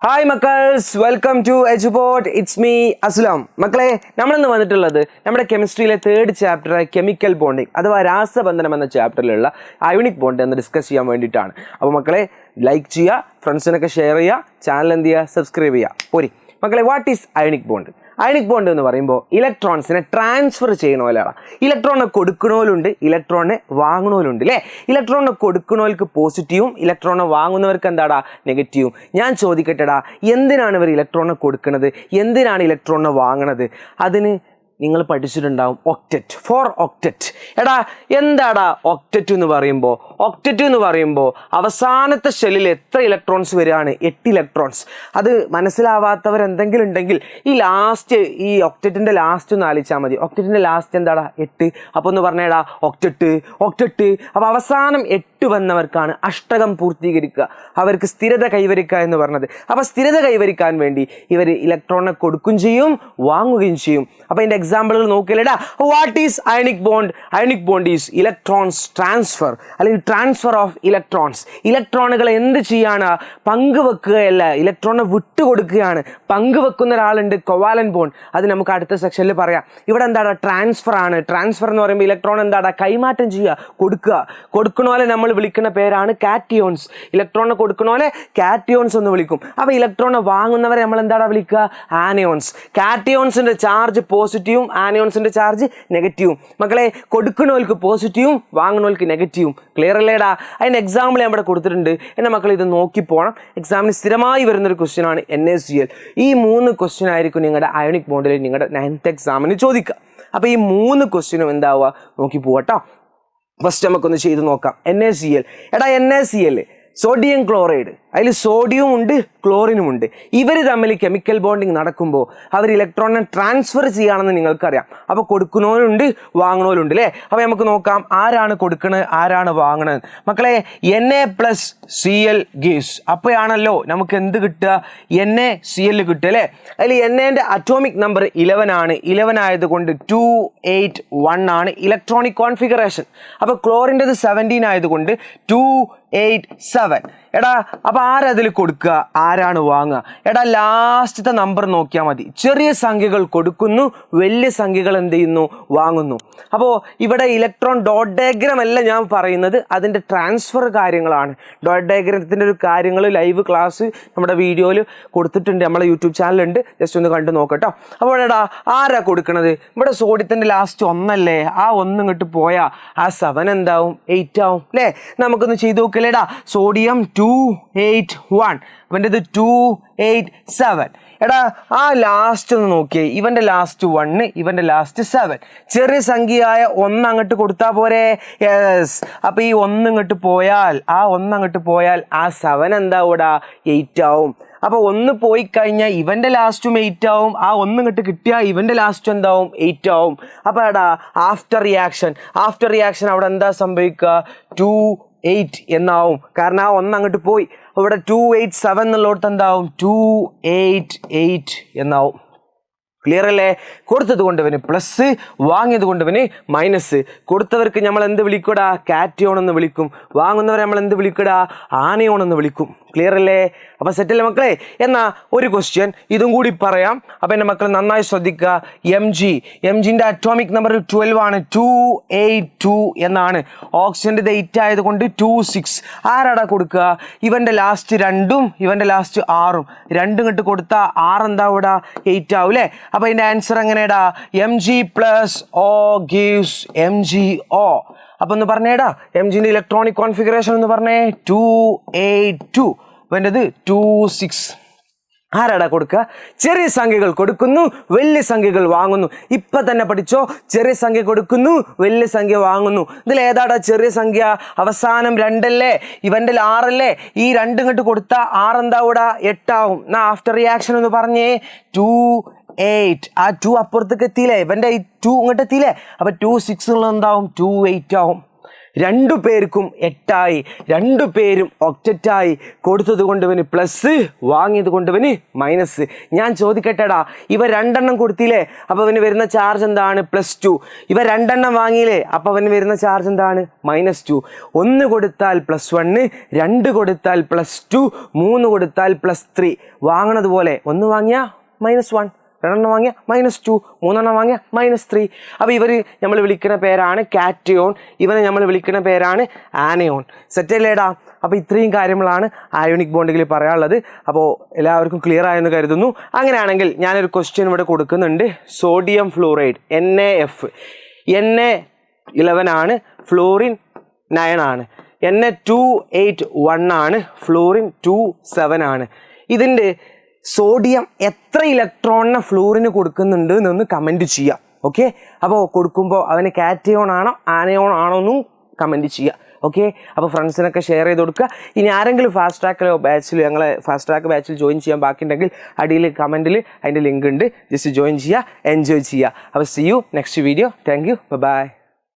Hi മക്കൾസ്, welcome to Eduport. It's me Aslam. മക്കളെ, നമ്മളിന്ന് വന്നിട്ടുള്ളത് നമ്മുടെ കെമിസ്ട്രിയിലെ 3rd ചാപ്റ്ററായ കെമിക്കൽ ബോണ്ടിങ് അഥവാ രാസബന്ധനം എന്ന ചാപ്റ്ററിലുള്ള അയോണിക് ബോണ്ട് എന്ന് ഡിസ്കസ് ചെയ്യാൻ വേണ്ടിയിട്ടാണ്. അപ്പോൾ മക്കളെ, ലൈക്ക് ചെയ്യുക, ഫ്രണ്ട്സിനൊക്കെ ഷെയർ ചെയ്യുക, ചാനൽ എന്ത് ചെയ്യുക, സബ്സ്ക്രൈബ് ചെയ്യുക. പോരി മക്കളെ, what is ionic bond? Ionic bond എന്ന് പറയുമ്പോൾ ഇലക്ട്രോൺസിനെ ട്രാൻസ്ഫർ ചെയ്യണ പോലെയാണ്. ഇലക്ട്രോണിനെ കൊടുക്കണോലുണ്ട്, ഇലക്ട്രോണിനെ വാങ്ങണോലുണ്ട് അല്ലേ? ഇലക്ട്രോണിനെ കൊടുക്കണോൽക്ക് പോസിറ്റീവും ഇലക്ട്രോണിനെ വാങ്ങുന്നവർക്ക് എന്താടാ നെഗറ്റീവും. ഞാൻ ചോദിക്കട്ടെടാ, എന്തിനാണ് ഇവർ ഇലക്ട്രോണിനെ കൊടുക്കുന്നത്, എന്തിനാണ് ഇലക്ട്രോണിനെ വാങ്ങണത്? അതിന് നിങ്ങൾ പഠിച്ചിട്ടുണ്ടാവും ഒക്റ്ററ്റ്, ഫോർ ഒക്റ്ററ്റ്. എടാ, എന്താടാ ഒക്റ്ററ്റ് എന്ന് പറയുമ്പോൾ? ഒക്റ്ററ്റ് എന്ന് പറയുമ്പോൾ അവസാനത്തെ ഷെല്ലിൽ എത്ര ഇലക്ട്രോൺസ് വരികയാണ്? 8 ഇലക്ട്രോൺസ്. അത് മനസ്സിലാവാത്തവർ എന്തെങ്കിലും ഉണ്ടെങ്കിൽ ഈ ഒക്റ്ററ്റിൻ്റെ ലാസ്റ്റ് ഒന്ന് ആലോചിച്ചാൽ മതി. ഒക്റ്ററ്റിൻ്റെ ലാസ്റ്റ് എന്താടാ? 8. അപ്പോൾ ഒന്ന് പറഞ്ഞേടാ, ഒക്റ്ററ്റ്. അപ്പോൾ അവസാനം 8 വന്നവർക്കാണ് അഷ്ടകം പൂർത്തീകരിക്കുക, അവർക്ക് സ്ഥിരത കൈവരിക്കുക എന്ന് പറഞ്ഞത്. അപ്പോൾ സ്ഥിരത കൈവരിക്കാൻ വേണ്ടി ഇവർ ഇലക്ട്രോണിനെ കൊടുക്കുകയും ചെയ്യും, വാങ്ങുകയും ചെയ്യും. അപ്പോൾ ഇതിൻ്റെ എക്സാമ്പിളുകൾ നോക്കിയല്ലേടാ. What is ionic bond? Ionic bond is electrons transfer, അല്ലെങ്കിൽ ട്രാൻസ്ഫർ ഓഫ് ഇലക്ട്രോൺസ്. ഇലക്ട്രോണുകളെ എന്ത് ചെയ്യാണ്? പങ്കുവെക്കുകയല്ല, ഇലക്ട്രോണിനെ വിട്ടുകൊടുക്കുകയാണ്. പങ്കുവെക്കുന്ന ഒരാളുണ്ട്, കൊവാലൻ ബോണ്ട്. അത് നമുക്ക് അടുത്ത സെക്ഷനിൽ പറയാം. ഇവിടെ എന്താടാ? ട്രാൻസ്ഫർ ആണ്. ട്രാൻസ്ഫർ എന്ന് പറയുമ്പോൾ ഇലക്ട്രോൺ എന്താടാ? കൈമാറ്റം ചെയ്യുക, കൊടുക്കണ പോലെ നമ്മൾ വിളിക്കുന്ന പേരാണ് കാറ്റിയോൺസ്. ഇലക്ട്രോണിനെ കൊടുക്കണ പോലെ കാറ്റിയോൺസ് എന്ന് വിളിക്കും. അപ്പോൾ ഇലക്ട്രോണിനെ വാങ്ങുന്നവരെ നമ്മൾ എന്താടാ വിളിക്കുക? ആനയോൺസ്. കാറ്റിയോൺസിന്റെ ചാർജ് പോസിറ്റീവും ആനയോൺസിന്റെ ചാർജ് നെഗറ്റീവും. മക്കളെ, കൊടുക്കണവർക്ക് പോസിറ്റീവും വാങ്ങണവർക്ക് നെഗറ്റീവും. ക്ലിയർ അല്ലേടാ? അതിന് എക്സാമ്പിൾ ഞാൻ ഇവിടെ കൊടുത്തിട്ടുണ്ട്. എൻ്റെ മക്കൾ ഇത് നോക്കി പോകണം. എക്സാമിന് സ്ഥിരമായി വരുന്നൊരു ക്വസ്റ്റ്യൻ ആണ് NaCl. ഈ 3 ക്വസ്റ്റ്യൻ ആയിരിക്കും നിങ്ങളുടെ അയോണിക് ബോണ്ടിൽ നിങ്ങളുടെ 9th എക്സാമിന് ചോദിക്കുക. അപ്പോൾ ഈ 3 ക്വസ്റ്റ്യനും എന്താവുക? നോക്കി പോകട്ടോ. ഫസ്റ്റ് നമുക്കൊന്ന് ചെയ്ത് നോക്കാം. NaCl. എടാ, NaCl സോഡിയം ക്ലോറൈഡ്, അതിൽ സോഡിയവും ഉണ്ട്, ക്ലോറിനും ഉണ്ട്. ഇവർ തമ്മിൽ കെമിക്കൽ ബോണ്ടിങ് നടക്കുമ്പോൾ അവർ ഇലക്ട്രോണിനെ ട്രാൻസ്ഫർ ചെയ്യുകയാണെന്ന് നിങ്ങൾക്കറിയാം. അപ്പോൾ കൊടുക്കുന്നവരുണ്ട്, വാങ്ങണവരുണ്ട് അല്ലേ? അപ്പോൾ നമുക്ക് നോക്കാം ആരാണ് കൊടുക്കണത്, ആരാണ് വാങ്ങണത്. മക്കളെ, Na+Cl ഗീവ്സ്. അപ്പോഴാണല്ലോ നമുക്ക് എന്ത് കിട്ടുക? NaCl കിട്ടുക അല്ലേ? അതിൽ Na-ൻ്റെ അറ്റോമിക് നമ്പർ 11 ആണ്. 11 ആയതുകൊണ്ട് 281 ആണ് ഇലക്ട്രോണിക് കോൺഫിഗറേഷൻ. അപ്പോൾ ക്ലോറിൻ്റെത് 17 ആയതുകൊണ്ട് 287. എടാ, അപ്പോൾ ആരതിൽ കൊടുക്കുക, ആരാണ് വാങ്ങുക? എടാ, ലാസ്റ്റത്തെ നമ്പർ നോക്കിയാൽ മതി. ചെറിയ സംഖ്യകൾ കൊടുക്കുന്നു, വലിയ സംഖ്യകൾ എന്ത് ചെയ്യുന്നു? വാങ്ങുന്നു. അപ്പോൾ ഇവിടെ ഇലക്ട്രോൺ ഡോട്ട് ഡയഗ്രാം അല്ല ഞാൻ പറയുന്നത്, അതിൻ്റെ ട്രാൻസ്ഫർ കാര്യങ്ങളാണ്. ഡോട്ട് ഡയഗ്രാമത്തിൻ്റെ ഒരു കാര്യങ്ങൾ ലൈവ് ക്ലാസ് നമ്മുടെ വീഡിയോയിൽ കൊടുത്തിട്ടുണ്ട്, നമ്മളെ യൂട്യൂബ് ചാനലുണ്ട്, ജസ്റ്റ് ഒന്ന് കണ്ടു നോക്കട്ടോ. അപ്പോൾ എടാ, ആരാ കൊടുക്കണത്? ഇവിടെ സോഡിയത്തിൻ്റെ ലാസ്റ്റ് 1 അല്ലേ? ആ 1 ഇങ്ങോട്ട് പോയാൽ ആ 7 എന്താവും? 8 ആവും അല്ലേ? നമുക്കൊന്ന് ചെയ്ത് നോക്കില്ലേടാ. സോഡിയം 281, ഇവൻ്റെത് 287. എടാ, ആ ലാസ്റ്റ് ഒന്ന് നോക്കിയേ. ഇവൻ്റെ ലാസ്റ്റ് 1, ഇവൻ്റെ ലാസ്റ്റ് 7. ചെറിയ സംഖ്യയായ 1 അങ്ങോട്ട് കൊടുത്താൽ പോരെ? യെസ്. അപ്പോൾ ഈ 1 ഇങ്ങോട്ട് പോയാൽ, ആ 1 അങ്ങോട്ട് പോയാൽ ആ 7 എന്താവൂടാ? 8 ആവും. അപ്പോൾ 1 പോയി കഴിഞ്ഞാൽ ഇവൻ്റെ ലാസ്റ്റും 8 ആവും. ആ 1 ഇങ്ങോട്ട് കിട്ടിയാൽ ഇവൻ്റെ ലാസ്റ്റ് എന്താവും? 8 ആവും. അപ്പോൾ എടാ, ആഫ്റ്റർ റിയാക്ഷൻ അവിടെ എന്താ സംഭവിക്കുക? 2 8 എന്നാവും. കാരണം ആ 1 അങ്ങോട്ട് പോയി. ഇവിടെ 287 എന്നുള്ളടത്ത് എന്താവും? 288 എന്നാവും. ക്ലിയർ അല്ലേ? കൊടുത്തത് കൊണ്ടവന് പ്ലസ്, വാങ്ങിയത് കൊണ്ടവന് മൈനസ്. കൊടുത്തവർക്ക് നമ്മൾ എന്ത് വിളിക്കൂടാ? കാറ്റിയോൺ എന്ന് വിളിക്കും. വാങ്ങുന്നവരെ നമ്മൾ എന്ത് വിളിക്കൂടാ? ആനയോൺ എന്ന് വിളിക്കും. ക്ലിയർ അല്ലേ? അപ്പോൾ സെറ്റല്ലേ മക്കളെ? എന്നാൽ ഒരു ക്വസ്റ്റ്യൻ ഇതും കൂടി പറയാം. അപ്പോൾ എൻ്റെ മക്കൾ നന്നായി ശ്രദ്ധിക്കുക. എംജിൻ്റെ അറ്റോമിക് നമ്പർ 12 ആണ്. 282 എന്നാണ്. ഓക്സിജൻ്റെ 8 ആയതുകൊണ്ട് 26. ആരാടാ കൊടുക്കുക? ഇവൻ്റെ ലാസ്റ്റ് 2ഉം ഇവൻ്റെ ലാസ്റ്റ് 6ഉം. 2 ഇങ്ങോട്ട് കൊടുത്താൽ 6 എന്താവൂടാ? 8 ആവും അല്ലേ? അപ്പോൾ അതിൻ്റെ ആൻസർ എങ്ങനെയാടാ? Mg+O gives MgO. അപ്പോൾ ഒന്ന് പറഞ്ഞേടാ, എംജിൻ്റെ ഇലക്ട്രോണിക് കോൺഫിഗറേഷൻ എന്ന് പറഞ്ഞേ 282. വേണ്ടത് 26. ആരാടാ കൊടുക്കുക? ചെറിയ സംഖ്യകൾ കൊടുക്കുന്നു, വലിയ സംഖ്യകൾ വാങ്ങുന്നു. ഇപ്പം തന്നെ പഠിച്ചോ. ചെറിയ സംഖ്യ കൊടുക്കുന്നു, വലിയ സംഖ്യ വാങ്ങുന്നു. ഇതിൽ ഏതാടാ ചെറിയ സംഖ്യ? അവസാനം 2 അല്ലേ? ഇവൻ്റെ 6 അല്ലേ? ഈ 2 ഇങ്ങോട്ട് കൊടുത്താൽ 6 എന്താവൂടാ? 8 ആവും. എന്നാ ആഫ്റ്റർ റിയാക്ഷൻ എന്ന് പറഞ്ഞേ 2 8. ആ 2 അപ്പുറത്തേക്ക് എത്തിയില്ലേ? ഇവൻ്റെ 2 ഇങ്ങോട്ട് എത്തിയില്ലേ? അപ്പോൾ 2 6 ഉള്ളത് എന്താവും? 2 8 ആവും. രണ്ടു പേർക്കും 8 ആയി, രണ്ടു പേരും ഒക്ടറ്റായി. കൊടുത്തത് കൊണ്ടുവന് പ്ലസ്, വാങ്ങിയത് കൊണ്ടുവന് മൈനസ്. ഞാൻ ചോദിക്കട്ടെടാ, ഇവ 2 എണ്ണം കൊടുത്തില്ലേ, അപ്പോൾ അവന് വരുന്ന ചാർജ് എന്താണ്? +2. ഇവ 2 എണ്ണം വാങ്ങിയില്ലേ, അപ്പോൾ അവന് വരുന്ന ചാർജ് എന്താണ്? -2. 1 കൊടുത്താൽ +1, 2 കൊടുത്താൽ +2, 3 കൊടുത്താൽ +3. വാങ്ങണത് പോലെ 1 വാങ്ങിയാൽ -1, 2 എണ്ണം വാങ്ങിയ -2, 3 എണ്ണം വാങ്ങിയ -3. അപ്പോൾ ഇവർ നമ്മൾ വിളിക്കുന്ന പേരാണ് കാറ്റയോൺ, ഇവനെ നമ്മൾ വിളിക്കുന്ന പേരാണ് ആനയോൺ. സെറ്റല്ലേടാ? അപ്പോൾ ഇത്രയും കാര്യങ്ങളാണ് അയോണിക് ബോണ്ടുകളിൽ പറയാനുള്ളത്. അപ്പോൾ എല്ലാവർക്കും ക്ലിയർ ആയെന്ന് കരുതുന്നു. അങ്ങനെയാണെങ്കിൽ ഞാനൊരു ക്വസ്റ്റ്യൻ ഇവിടെ കൊടുക്കുന്നുണ്ട്. സോഡിയം ഫ്ലൂറൈഡ് NaF, Na11 ആണ്, ഫ്ലൂറിൻ 9 ആണ്, Na281 ആണ്, ഫ്ലൂറിൻ 27 ആണ്. ഇതിൻ്റെ സോഡിയം എത്ര ഇലക്ട്രോണിനെ ഫ്ലൂറിന് കൊടുക്കുന്നുണ്ട് എന്നൊന്ന് കമൻറ്റ് ചെയ്യാം. ഓക്കെ, അപ്പോൾ കൊടുക്കുമ്പോൾ അവന് കാറ്റയോൺ ആണോ ആനയോൺ ആണോ എന്നും കമൻറ്റ് ചെയ്യുക. ഓക്കെ, അപ്പോൾ ഫ്രണ്ട്സിനൊക്കെ ഷെയർ ചെയ്ത് കൊടുക്കുക. ഇനി ആരെങ്കിലും ഫാസ്റ്റ് ട്രാക്കിലോ ബാച്ചിലോ ഞങ്ങളെ ഫാസ്റ്റ് ട്രാക്ക് ബാച്ചിൽ ജോയിൻ ചെയ്യാൻ ബാക്കിയുണ്ടെങ്കിൽ അടിയിൽ കമൻറ്റിൽ അതിൻ്റെ ലിങ്ക് ഉണ്ട്, ജസ്റ്റ് ജോയിൻ ചെയ്യുക, എൻജോയ് ചെയ്യുക. അപ്പോൾ see you next video. Thank you, by.